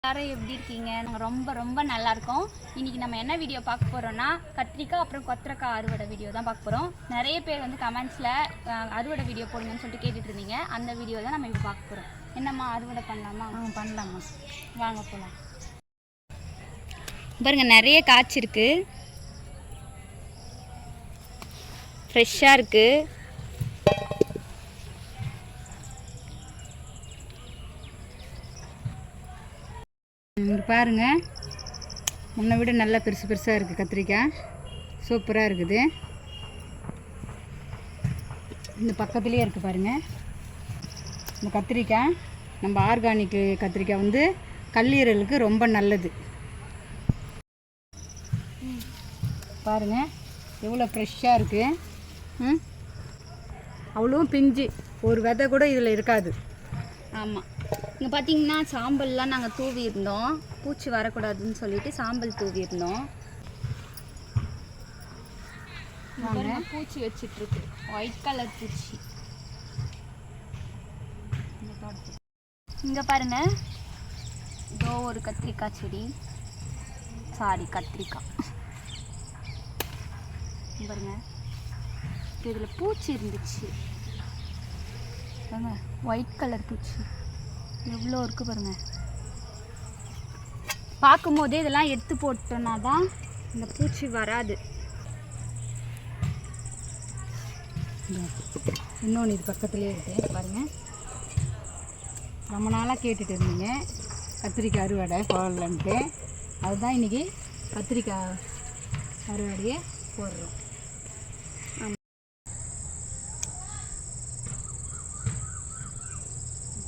எல்லாரும் எப்படி இருக்கீங்க? நாங்கள் ரொம்ப ரொம்ப நல்லா இருக்கோம். இன்றைக்கி நம்ம என்ன வீடியோ பார்க்க போகிறோன்னா கத்திரிக்காய் அப்புறம் கொத்தரக்காய் அறுவடை வீடியோ தான் பார்க்க போகிறோம். நிறைய பேர் வந்து கமெண்ட்ஸில் அறுவடை வீடியோ போடுங்கன்னு சொல்லிட்டு கேட்டுட்டு இருந்தீங்க. அந்த வீடியோ தான் நம்ம இப்போ பார்க்க போகிறோம். என்னம்மா அறுவடை பண்ணலாமா? பண்ணலாமா, வாங்க போகலாம். பாருங்கள், நிறைய காய்ச்சிருக்கு, ஃப்ரெஷ்ஷாக இருக்குது. இங்கே பாருங்கள், முன்னை விட நல்லா பெருசு பெருசாக இருக்குது. கத்திரிக்காய் சூப்பராக இருக்குது. இந்த பக்கத்துலேயே இருக்குது பாருங்கள். இந்த கத்திரிக்காய் நம்ம ஆர்கானிக் கத்திரிக்காய் வந்து கல்லீரலுக்கு ரொம்ப நல்லது. பாருங்கள் எவ்வளோ ஃப்ரெஷ்ஷாக இருக்குது. அவ்வளோ பிஞ்சு, ஒரு விதை கூட இதில் இருக்காது. ஆமாம், இங்கே பார்த்தீங்கன்னா சாம்பல்லாம் நாங்கள் தூவி இருந்தோம், பூச்சி வரக்கூடாதுன்னு சொல்லிட்டு சாம்பல் தூவி இருந்தோம். பூச்சி வச்சிட்ருக்கு, ஒயிட் கலர் பூச்சி. இங்கே பாருங்க, இதோ ஒரு கத்திரிக்காய் செடி, கத்திரிக்காய் பாருங்க. இதில் பூச்சி இருந்துச்சு, ஒயிட் கலர் பூச்சி எவ்வளோ இருக்குது பாருங்கள். பார்க்கும்போதே இதெல்லாம் எடுத்து போட்டோன்னா தான் இந்த பூச்சி வராது. இன்னொன்று இது பக்கத்துலேயே இருக்குது பாருங்கள். ரொம்ப நாளாக கேட்டுட்டு இருந்தீங்க கத்திரிக்காய் அறுவடை போடலன்ட்டு. அதுதான் இன்றைக்கி கத்திரிக்காய் அறுவடையை போடுறோம்.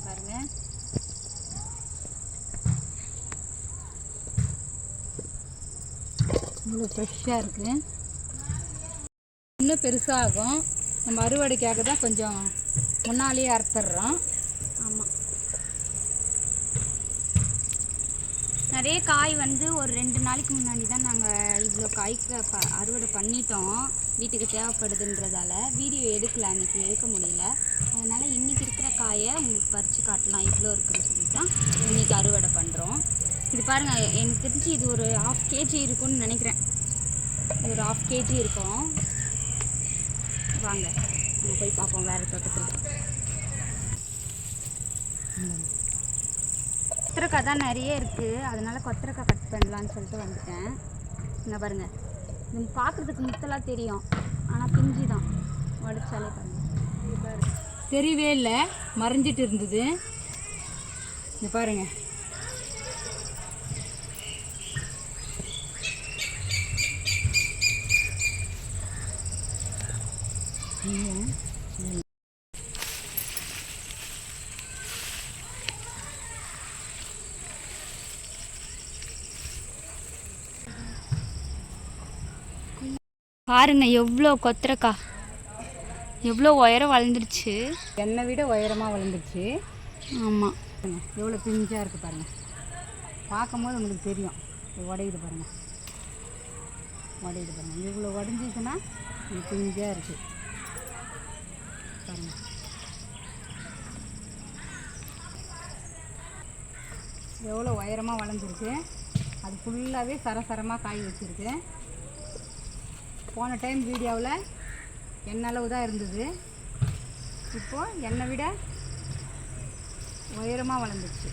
பாருங்கள், இவ்வளோ ஃப்ரெஷ்ஷாக இருக்குது. இன்னும் பெருசாகும். நம்ம அறுவடைக்காக தான் கொஞ்சம் முன்னாலேயே அறுத்துடுறோம். ஆமாம், நிறைய காய் வந்து ஒரு 2 நாளைக்கு முன்னாடி தான் நாங்கள் இவ்வளோ காய்க்கு அறுவடை பண்ணிட்டோம். வீட்டுக்கு தேவைப்படுதுன்றதால வீடியோ எடுக்கல, அன்றைக்கி எடுக்க முடியல. அதனால் இன்றைக்கி இருக்கிற காயை உங்களுக்கு பறித்து காட்டலாம், இவ்வளோ இருக்குதுன்னு சொல்லி தான் இன்றைக்கி அறுவடை பண்ணுறோம். இது பாருங்கள், எனக்கு தெரிஞ்சு இது ஒரு 1/2 kg இருக்கும்னு நினைக்கிறேன். ஒரு 1/2 kg இருக்கும். வாங்க நம்ம போய் பார்ப்போம் வேறு தோட்டத்தில். கொத்தரக்காய் தான் நிறைய இருக்குது, அதனால் கொத்தரக்காய் கட் பண்ணலான்னு சொல்லிட்டு வந்துட்டேன். இங்கே பாருங்கள், இது பார்க்குறதுக்கு முத்தலாக தெரியும், ஆனால் பிஞ்சு தான். உடைச்சாலே பாருங்கள், தெரியவே இல்லை, மறைஞ்சிட்டு இருந்தது. இங்கே பாருங்கள், பாருங்க எவ்வளோ கொத்தரக்காய், எவ்வளோ உயரம் வளர்ந்துருச்சு. என்னை விட உயரமாக வளர்ந்துருச்சு. ஆமாம், எவ்வளோ பிஞ்சாக இருக்குது பாருங்கள். பார்க்கும்போது உங்களுக்கு தெரியும். உடையுது பாருங்கள், உடையுது பாருங்கள். இவ்வளோ உடஞ்சிச்சுன்னா இது பிஞ்சாக இருக்குது பாருங்கள். எவ்வளோ உயரமாக வளர்ந்துருக்கு. அது ஃபுல்லாகவே சரசரமாக காய் வச்சுருக்கு. போன டைம் வீடியோவில் என்ன அளவு தான் இருந்தது, இப்போது என்னை விட உயரமாக வளர்ந்துச்சு.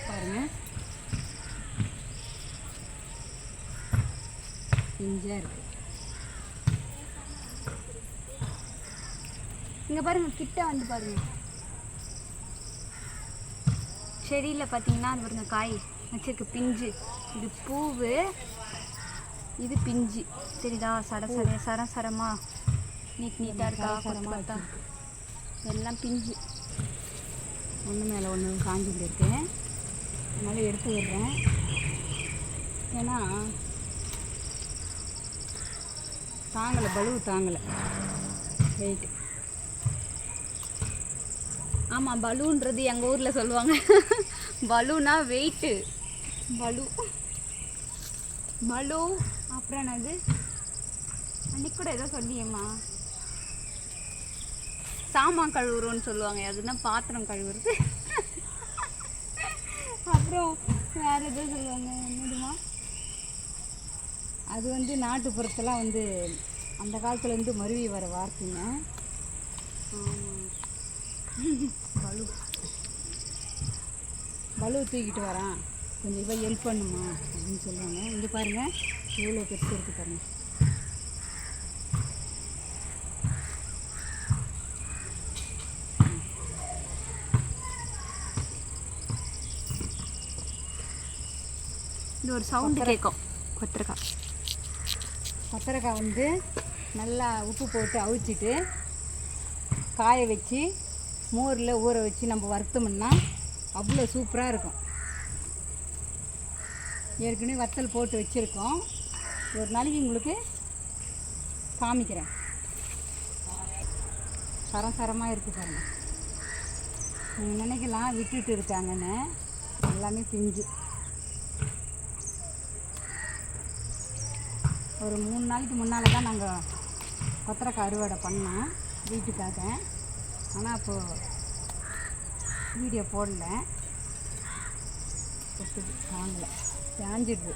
பாருங்கள், பிஞ்சாக இருக்குது. இங்கே பாருங்கள், கிட்ட வந்து பாருங்கள், செடியில் பார்த்தீங்கன்னா அது பாருங்க காய் வச்சிருக்கு, பிஞ்சு. இது பூவு, இது பிஞ்சு. தெரியுதா? சரசரமாக நீட்டாக இருக்கா? பார்த்தா எல்லாம் பிஞ்சு. ஒன்று மேலே ஒன்று காஞ்சிட்டு இருக்கு. அதனால் எடுத்து விடுறேன். ஏன்னா தாங்கலை, பலுவு தாங்கலை, வெயிட்டு. ஆமாம், பலூன்றது எங்கள் ஊரில் சொல்லுவாங்க. பலூனா வெயிட்டு, பலூ. அப்புறம் என்னது அன்னைக்கு கூட ஏதோ சொன்னியேம்மா, சாமான் கழுவுறோன்னு சொல்லுவாங்க, அதுனா பாத்திரம் கழுவுறது. அப்புறம் வேற ஏதோ சொல்லுவாங்க, என்னதுமா? அது வந்து நாட்டுப்புறத்தெல்லாம் வந்து அந்த காலத்துலேருந்து மருவி வர வார்த்தைங்க. பலு பலு தூக்கிட்டு வரான், கொஞ்சம் போய் ஹெல்ப் பண்ணுமா அப்படின்னு சொல்லுவாங்க. இங்கே பாருங்கள் எவ்வளோ பெருசு இருக்குது பாருங்கள். இது ஒரு சவுண்டு கேட்கும். கொத்தரக்காய் வந்து நல்லா உப்பு போட்டு அவிச்சிட்டு காய வச்சு மோரில் ஊற வச்சு நம்ம வறுத்தோம்னா அவ்வளோ சூப்பராக இருக்கும். ஏற்கனவே வத்தல் போட்டு வச்சுருக்கோம், ஒரு நாளைக்கு உங்களுக்கு காமிக்கிறேன். சரமாக இருக்குது பாருங்கள். நீங்கள் நினைக்கலாம் விட்டுட்டு இருக்காங்கன்னு, எல்லாமே பிஞ்சு. ஒரு 3 நாளைக்கு முன்னால் தான் நாங்கள் கொத்தரக்காய் அறுவடை பண்ணோம் வீட்டுக்காக. ஆனால் அப்போது வீடியோ போடல, கொத்துது வாங்கலை, தேஞ்சிடுது.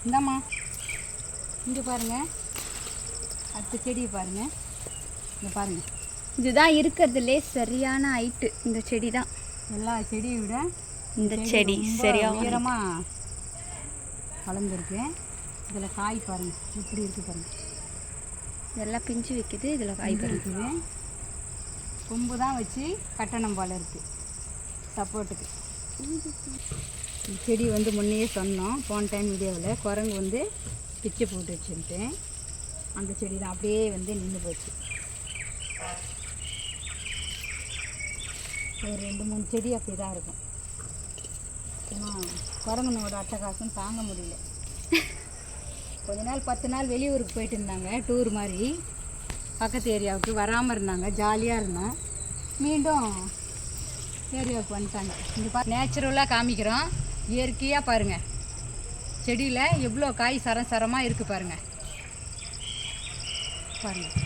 இந்தாம்மா இங்கே பாருங்கள், அடுத்த செடியை பாருங்கள். இங்கே பாருங்கள், இதுதான் இருக்கிறதுலே சரியான ஹைட்டு. இந்த செடி தான் எல்லா செடியை விட இந்த செடி சரியாக உயரமாக வளர்ந்துருக்கு. இதில் காய் பாருங்கள் எப்படி இருக்குது பாருங்கள். இதெல்லாம் பிஞ்சு வைக்குது, இதில் காய் இருக்குது. கொம்பு தான் வச்சு கட்டணம் போல் இருக்குது சப்போர்ட்டுக்கு. செடி வந்து முன்னையே சொன்னோம் போன டைம் வீடியோவில், குரங்கு வந்து பிச்சை போட்டு வச்சுருக்கேன். அந்த செடி தான் அப்படியே வந்து நின்று போச்சு. ஒரு 2-3 செடி அப்படி தான் இருக்கும். ஆனால் குரங்கனோட அட்டகாசம் தாங்க முடியல. கொஞ்ச நாள் 10 நாள் வெளியூருக்கு போயிட்டு இருந்தாங்க, டூர் மாதிரி. பக்கத்து ஏரியாவுக்கு வராமல் இருந்தாங்க, ஜாலியாக இருந்தோம். மீண்டும் ஏரியாவுக்கு வந்துட்டாங்க. இங்கே நேச்சுரலாக காமிக்கிறோம், இயற்கையாக பாருங்கள். செடியில் எவ்வளோ காய் சரமாக இருக்குது பாருங்கள். பாருங்கள்,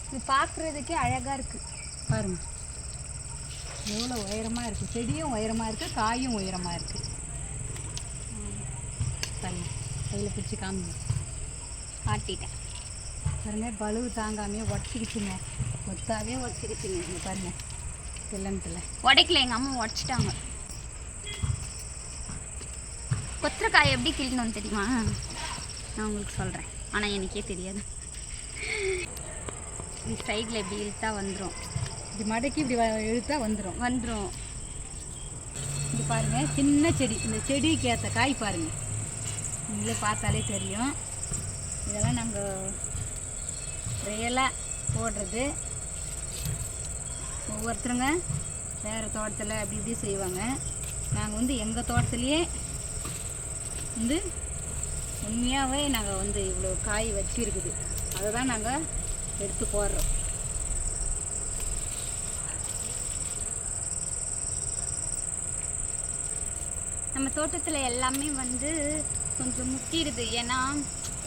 இது பார்க்குறதுக்கே அழகாக இருக்குது. பாருங்கள் எவ்வளோ உயரமாக இருக்குது. செடியும் உயரமாக இருக்குது, காயும் உயரமாக இருக்குது. பாருங்கள், கையில் பிடிச்சி காமிங்க. காட்டிட்டேன் பாருங்கள், பலுவு தாங்காமையே உடச்சிக்கிச்சுங்க, கொத்தாவே உடச்சிக்கிச்சுங்க. இங்கே பாருங்கள், கிளம்பத்தில் உடைக்கல, எங்கள் அம்மா உடச்சிட்டாங்க. கொத்தரக்காய் எப்படி கிள்ளணும்னு தெரியுமா? நான் உங்களுக்கு சொல்கிறேன், ஆனால் எனக்கே தெரியாது. இந்த சைடில் இப்படி இழுத்தா வந்துடும், இப்படி மடக்கி இப்படி இழுத்தா வந்துடும். இது பாருங்கள், சின்ன செடி. இந்த செடிக்கு ஏற்ற காய் பாருங்கள், நீங்களே பார்த்தாலே தெரியும். இதெல்லாம் நாங்கள் ரியலாக போடுறது. ஒவ்வொருத்தருங்க வேறு தோட்டத்தில் அப்படி இப்படி செய்வாங்க. நாங்கள் வந்து எங்கள் தோட்டத்துலேயே வந்து உண்மையாகவே நாங்கள் வந்து இவ்வளோ காய் வச்சுருக்குது, அதை தான் நாங்கள் எடுத்து போடுறோம். நம்ம தோட்டத்தில் எல்லாமே வந்து கொஞ்சம் முத்திடுது. ஏன்னா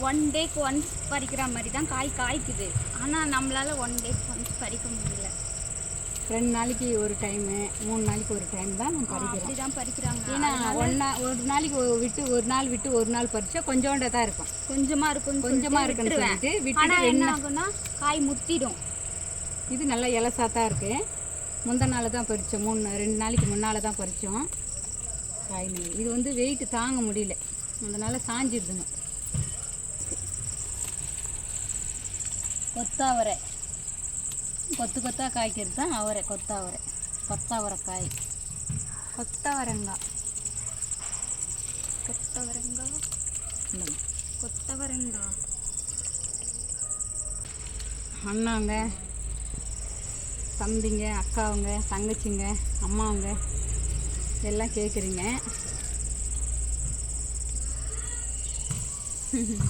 1 டேக்கு ஒன்ஸ் பறிக்கிற மாதிரி தான் காய்க்குது. ஆனால் நம்மளால் 1 டேக்கு ஒன்ஸ் பறிக்க முடியல. 2 நாளைக்கு ஒரு டைமு, 3 நாளைக்கு ஒரு டைம் தான் நம்ம பறிக்கிறோம். அப்படி தான் பறிக்கிறாங்க. ஏன்னா ஒரு நாளைக்கு விட்டு ஒரு நாள் பறிச்சா கொஞ்சோண்ட தான் இருக்கும், கொஞ்சமாக இருக்குன்னு சொல்லிட்டு ஆனால் என்ன ஆகும்னா காய் முத்திடும். இது நல்லா இலசாத்தான் இருக்குது. முந்தின நாள் தான் பறித்தோம், 2 நாளைக்கு முன்னால் தான் பறித்தோம் காய். இது வந்து வெயிட்டு தாங்க முடியல, அதனால் சாஞ்சிடுதுங்க. கொத்தாவரை கொத்தாக காய்க்கிறது தான் அவரை, கொத்தாவரைக்காய், கொத்தவரங்காய். அண்ணாங்க, தம்பிங்க, அக்காவுங்க, தங்கச்சிங்க, அம்மாவுங்க எல்லாம் கேட்குறீங்க.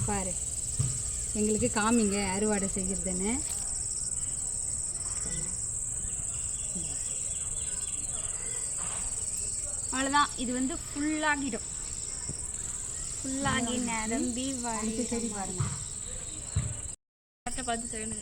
பாரு, எங்களுக்கு காமிங்க அறுவடை செய்கிறதுன்னு. அவ்வளோதான், இது வந்து ஃபுல்லாகிடும். ஃபுல்லாகி நிரம்பி அடுத்த செடி பாருங்க. பார்த்து செகண்ட்.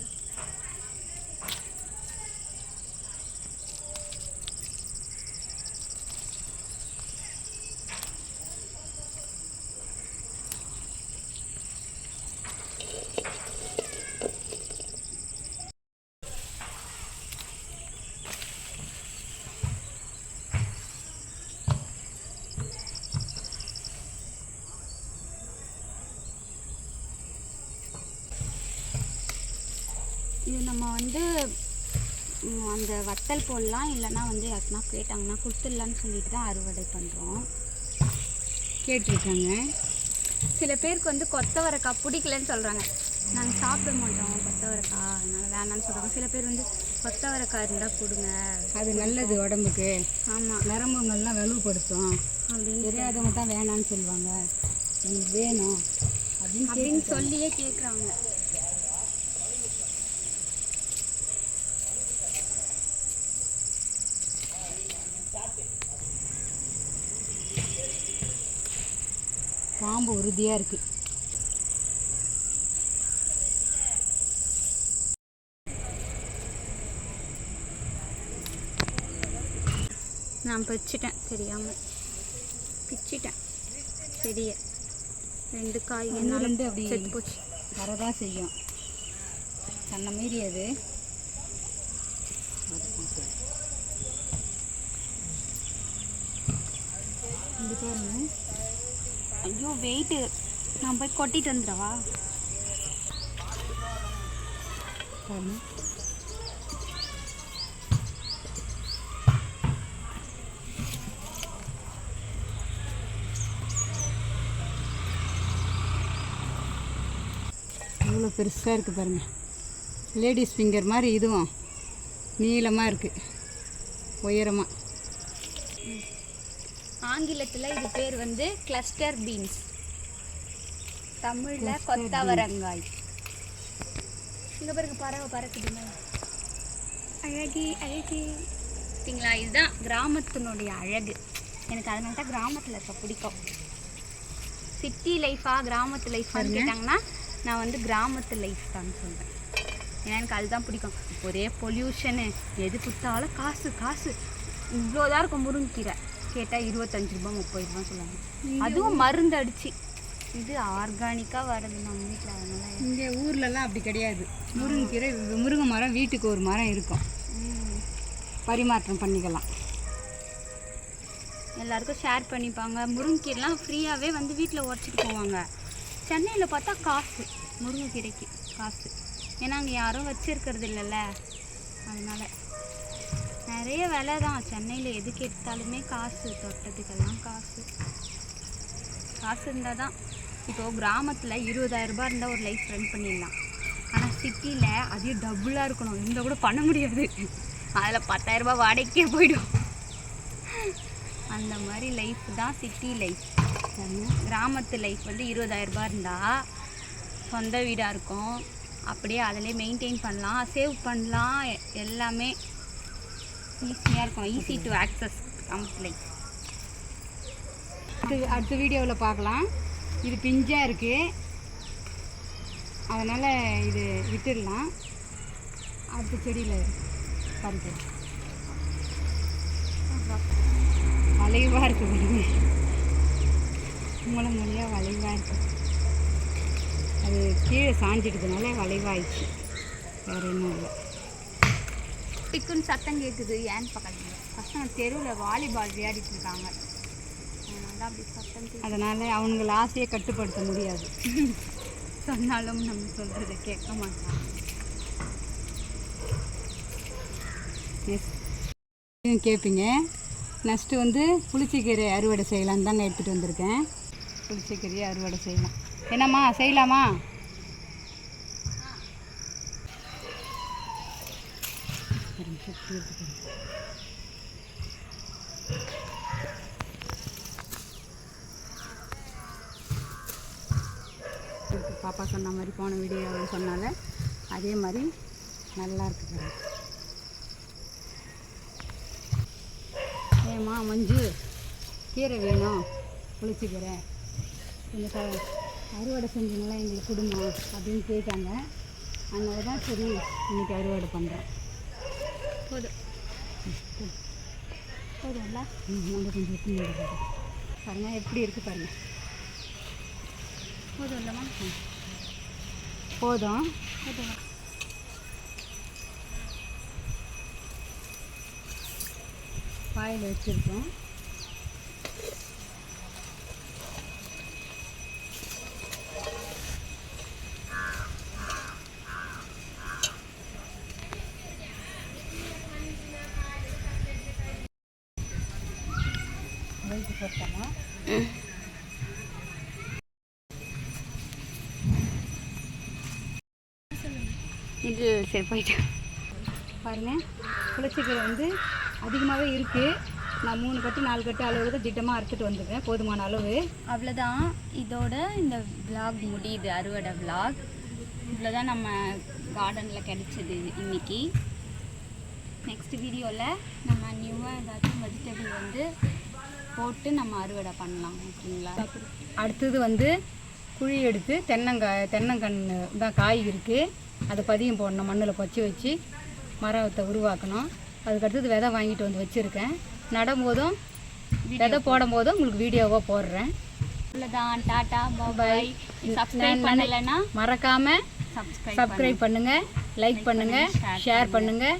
இது நம்ம வந்து அந்த வத்தல் போடலாம், இல்லைன்னா வந்து யாருக்குனா கேட்டாங்கன்னா கொடுத்துடலான்னு சொல்லிட்டு தான் அறுவடை பண்ணுறோம். கேட்டிருக்காங்க. சில பேருக்கு வந்து கொத்தவரக்காய் பிடிக்கலன்னு சொல்கிறாங்க. நாங்கள் சாப்பிட மாட்டோம் கொத்தவரக்காய், அதனால் வேணான்னு சொல்கிறாங்க. சில பேர் வந்து கொத்தவரக்காய் இருந்தால் கொடுங்க, அது நல்லது உடம்புக்கு. ஆமாம், நரம்புங்கள்லாம் வலுப்படுத்தும் அப்படின்னு தெரியாதவங்க தான் வேணான்னு சொல்லுவாங்க. எனக்கு வேணும் அப்படின்னு சொல்லியே கேட்குறாங்க. பாம்பு உறுதியாக இருக்குது. நான் பிச்சிட்டேன், தெரியாமல் பிச்சிட்டேன் செடியை. 2 காய் ரெண்டு அப்படி செத்து போச்சு. வரதான் செய்யும், தன்னை மீறி அது. இந்த பாருங்க. ஐயோ வெயிட்டு, நான் போய் கொட்டிட்டு வந்துடவா? பாருங்க, இவ்வளோ பெருசாக இருக்குது பாருங்க. லேடிஸ் ஃபிங்கர் மாதிரி இதுவும் நீளமாக இருக்குது, உயரமாக. ஆங்கிலத்தில் இது பேர் வந்து கிளஸ்டர் பீன்ஸ், தமிழில் கொத்தவரங்காய். இங்கே பாருங்க, பறவை பறக்குதுங்க, அழகி அழகி. சரிங்களா, இதுதான் கிராமத்தினுடைய அழகு. எனக்கு அதனால தான் கிராமத்தில் இருக்க பிடிக்கும். சிட்டி லைஃபாக கிராமத்து லைஃபான்னு கேட்டாங்கன்னா நான் வந்து கிராமத்து லைஃப் தான் சொல்கிறேன். ஏன்னா எனக்கு அதுதான் பிடிக்கும். ஒரே பொல்யூஷனு, எது கொடுத்தாலும் காசு காசு. இவ்வளோதான் இருக்கும் முருங்கைக்கீரை, கேட்டால் 25 ரூபா 30 ரூபா சொல்லுவாங்க. அதுவும் மருந்து அடிச்சு. இது ஆர்கானிக்காக வர்றது நம்ம வீட்டில். அதனால இங்கே ஊர்லலாம் அப்படி கிடையாது. முருங்கைக்கீரை, முருங்கை மரம் வீட்டுக்கு ஒரு மரம் இருக்கும், பரிமாற்றம் பண்ணிக்கலாம். எல்லாருக்கும் ஷேர் பண்ணிப்பாங்க. முருங்கைக்கீரைலாம் ஃப்ரீயாகவே வந்து வீட்டில் உடச்சிட்டு போவாங்க. சென்னையில் பார்த்தா காசு, முருங்கைக்கீரைக்கு காசு. ஏன்னா அங்கே யாரும் வச்சுருக்கிறது இல்லைல்ல, அதனால் நிறைய விலை தான். சென்னையில் எதுக்கு எடுத்தாலுமே காசு, தொட்டத்துக்கெல்லாம் காசு. காசு இருந்தால் தான். இப்போது கிராமத்தில் 20,000 ரூபாய் இருந்தால் ஒரு லைஃப் ரன் பண்ணிடலாம். ஆனால் சிட்டியில் அதே டபுளாக இருக்கணும், இருந்தால் கூட பண்ண முடியாது. அதில் 10,000 ரூபாய் வாடகைக்கே போயிடும். அந்த மாதிரி லைஃப் தான் சிட்டி லைஃப். கிராமத்து லைஃப் வந்து 20,000 ரூபாய் இருந்தால் சொந்த வீடாக இருக்கும், அப்படியே அதிலே மெயின்டைன் பண்ணலாம், சேவ் பண்ணலாம், எல்லாமே ஈஸியாக இருக்கும். ஈஸி டு ஆக்சஸ் கிராமத்து லைஃப். அடுத்த வீடியோவில் பார்க்கலாம். இது பிஞ்சாக இருக்குது, அதனால் இது விட்டுடலாம். அடுத்த செடியில் பறிக்க வளைவாக இருக்குது, மூளை மொழியாக வளைவாக இருக்குது. அது கீழே சாஞ்சிட்டதுனால வளைவாயிடுச்சு, வேறு இன்னும் இல்லை. டிக்குன்னு சத்தம் கேட்குது, ஏன்னு பக்கத்துல பசங்க தெருவில் வாலிபால் விளையாடிட்டு இருக்காங்க, அதனால தான் அப்படி சத்தம் கேட்குது. அதனால் அவனுங்களை ஆசையை கட்டுப்படுத்த முடியாது. சொன்னாலும் நம்ம சொல்கிறத கேட்க மாட்டாங்க. கேட்பீங்க. நெக்ஸ்ட்டு வந்து புளிச்சக்கீரை அறுவடை செய்யலான்னு தாங்க எடுத்துகிட்டு வந்திருக்கேன். புளிச்சக்கீரையை அறுவடை செய்யலாம். என்னம்மா செய்யலாமா? பிடிச்சிருக்கு. பாப்பா சொன்ன மாதிரி போன வீடியோ சொன்னால அதே மாதிரி நல்லா இருக்குது. ஏம்மா மஞ்சு கீரை வேணும், புளிச்சிக்கீரை கொஞ்சம் அறுவடை செஞ்சீங்களா எங்களுக்கு கொடுமா அப்படின்னு கேட்டாங்க. அதனால தான் சரி இன்றைக்கி அறுவடை பண்ணுறேன். போதும்ல நம்ம கொஞ்சம் எடுத்து பாருங்கள் எப்படி இருக்குது பாருங்கள். போதும் இல்லைம்மா? போதும். பாயில் வச்சுருக்கோம். வெயிட்டு போட்டோமா இது சரி போயிட்டு பாருங்கள். புளிச்சக்கீரை வந்து அதிகமாகவே இருக்குது. நான் 3 கட்டு 4 கட்டு அளவு தான் திட்டமாக அறுத்துட்டு வந்துடுவேன், போதுமான அளவு. அவ்வளோதான். இதோட இந்த விலாக் முடியுது, அறுவடை விலாக். இவ்வளோ தான் நம்ம கார்டனில் கிடைச்சது இன்னைக்கு. நெக்ஸ்ட் வீடியோவில் நம்ம நியூவாக ஏதாச்சும் வெஜிடபிள் வந்து போட்டு நம்ம அறுவடை பண்ணலாம். ஓகேங்களா? அடுத்தது வந்து குழி எடுத்து தென்னங்கன்று தான் காய் இருக்குது, அதை பதியம் போடணும். மண்ணில் பச்சி வச்சு மரத்தை உருவாக்கணும். அதுக்கடுத்தது விதை வாங்கிட்டு வந்து வச்சுருக்கேன். நடும்போதும் விதை போடும் போதும் உங்களுக்கு வீடியோவாக போடுறேன். அவ்வளோதான். டாட்டா பாய். சப்ஸ்கிரைப் பண்ணலைன்னா மறக்காமல் சப்ஸ்கிரைப் பண்ணுங்கள், லைக் பண்ணுங்கள், ஷேர் பண்ணுங்கள்.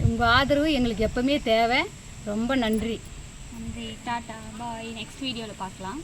உங்கள் ஆதரவு எங்களுக்கு எப்பவுமே தேவை. ரொம்ப நன்றி. டாட்டா பாய். நெக்ஸ்ட் வீடியோவில் பார்க்கலாம்.